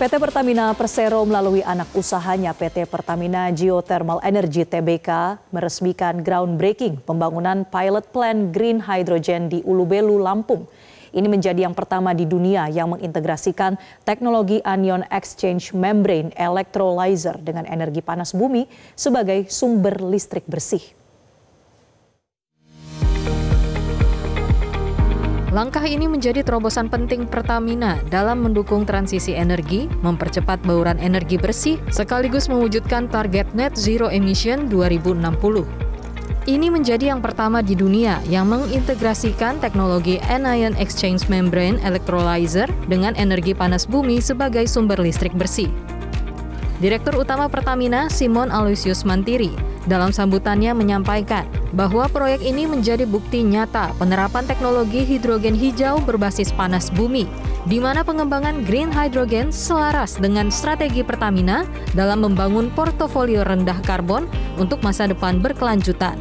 PT Pertamina Persero melalui anak usahanya PT Pertamina Geothermal Energy Tbk meresmikan groundbreaking pembangunan pilot plant green hydrogen di Ulubelu, Lampung. Ini menjadi yang pertama di dunia yang mengintegrasikan teknologi anion exchange membrane electrolyzer dengan energi panas bumi sebagai sumber listrik bersih. Langkah ini menjadi terobosan penting Pertamina dalam mendukung transisi energi, mempercepat bauran energi bersih, sekaligus mewujudkan target net zero emission 2060. Ini menjadi yang pertama di dunia yang mengintegrasikan teknologi anion exchange membrane electrolyzer dengan energi panas bumi sebagai sumber listrik bersih. Direktur Utama Pertamina, Simon Aloysius Mantiri, dalam sambutannya menyampaikan bahwa proyek ini menjadi bukti nyata penerapan teknologi hidrogen hijau berbasis panas bumi, di mana pengembangan green hydrogen selaras dengan strategi Pertamina dalam membangun portofolio rendah karbon untuk masa depan berkelanjutan.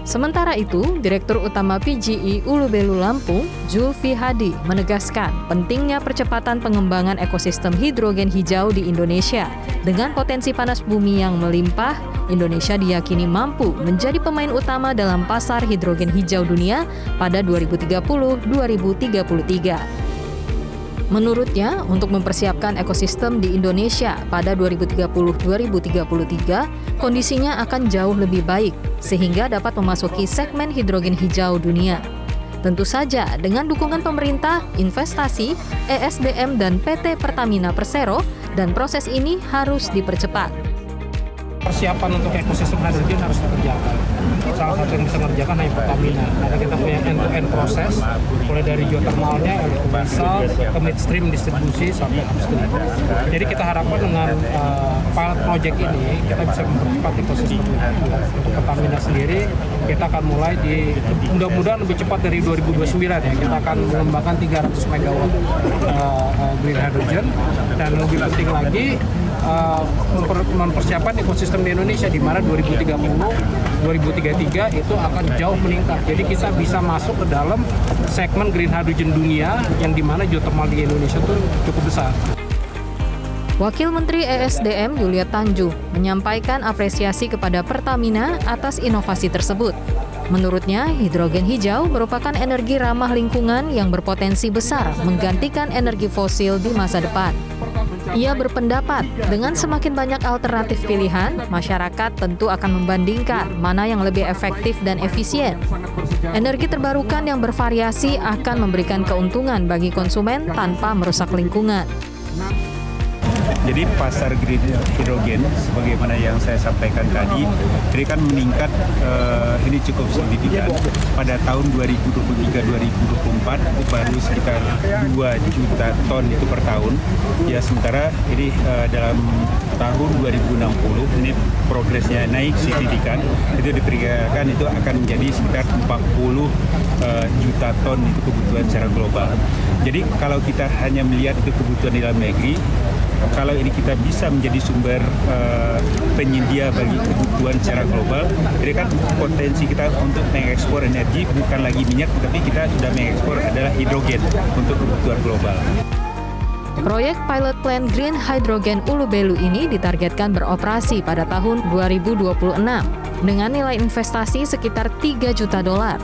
Sementara itu, Direktur Utama PGI Ulubelu Lampung, Julfi Hadi, menegaskan pentingnya percepatan pengembangan ekosistem hidrogen hijau di Indonesia. Dengan potensi panas bumi yang melimpah, Indonesia diyakini mampu menjadi pemain utama dalam pasar hidrogen hijau dunia pada 2030-2033. Menurutnya, untuk mempersiapkan ekosistem di Indonesia pada 2030-2033, kondisinya akan jauh lebih baik, sehingga dapat memasuki segmen hidrogen hijau dunia. Tentu saja, dengan dukungan pemerintah, investasi, ESDM, dan PT Pertamina Persero, dan proses ini harus dipercepat. Persiapan untuk ekosistem hidrogen harus dikerjakan. Salah satu yang bisa mengerjakan hanya Pertamina. Karena kita punya end-to-end proses, mulai dari geothermalnya, elektrolysal, ke midstream distribusi sampai upstream. Jadi kita harapkan dengan pilot project ini kita bisa mempercepat ekosistem. Untuk Pertamina sendiri, kita akan mulai di mudah-mudahan lebih cepat dari 2029 ya. Kita akan mengembangkan 300 MW green hydrogen, dan lebih penting lagi mempersiapkan ekosistem di Indonesia di mana 2030-2033 itu akan jauh meningkat. Jadi kita bisa masuk ke dalam segmen green hydrogen dunia yang di mana geothermal di Indonesia itu cukup besar. Wakil Menteri ESDM Yulia Tanjung menyampaikan apresiasi kepada Pertamina atas inovasi tersebut. Menurutnya, hidrogen hijau merupakan energi ramah lingkungan yang berpotensi besar menggantikan energi fosil di masa depan. Ia berpendapat, dengan semakin banyak alternatif pilihan, masyarakat tentu akan membandingkan mana yang lebih efektif dan efisien. Energi terbarukan yang bervariasi akan memberikan keuntungan bagi konsumen tanpa merusak lingkungan. Jadi pasar green hidrogen, sebagaimana yang saya sampaikan tadi, ini kan meningkat, ini cukup signifikan. Pada tahun 2023-2024 itu baru sekitar 2 juta ton itu per tahun. Ya sementara ini dalam tahun 2060 ini progresnya naik signifikan. Itu diperkirakan itu akan menjadi sekitar 40 juta ton itu kebutuhan secara global. Jadi kalau kita hanya melihat itu kebutuhan di dalam negeri, kalau ini kita bisa menjadi sumber penyedia bagi kebutuhan secara global, jadi kan potensi kita untuk mengekspor energi bukan lagi minyak, tapi kita sudah mengekspor adalah hidrogen untuk kebutuhan global. Proyek pilot plant green hydrogen Ulubelu ini ditargetkan beroperasi pada tahun 2026 dengan nilai investasi sekitar 3 juta dolar.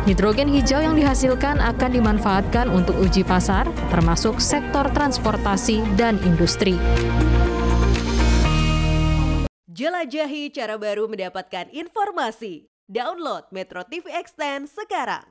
Hidrogen hijau yang dihasilkan akan dimanfaatkan untuk uji pasar, termasuk sektor transportasi dan industri. Jelajahi cara baru mendapatkan informasi. Download Metro TV Extend sekarang.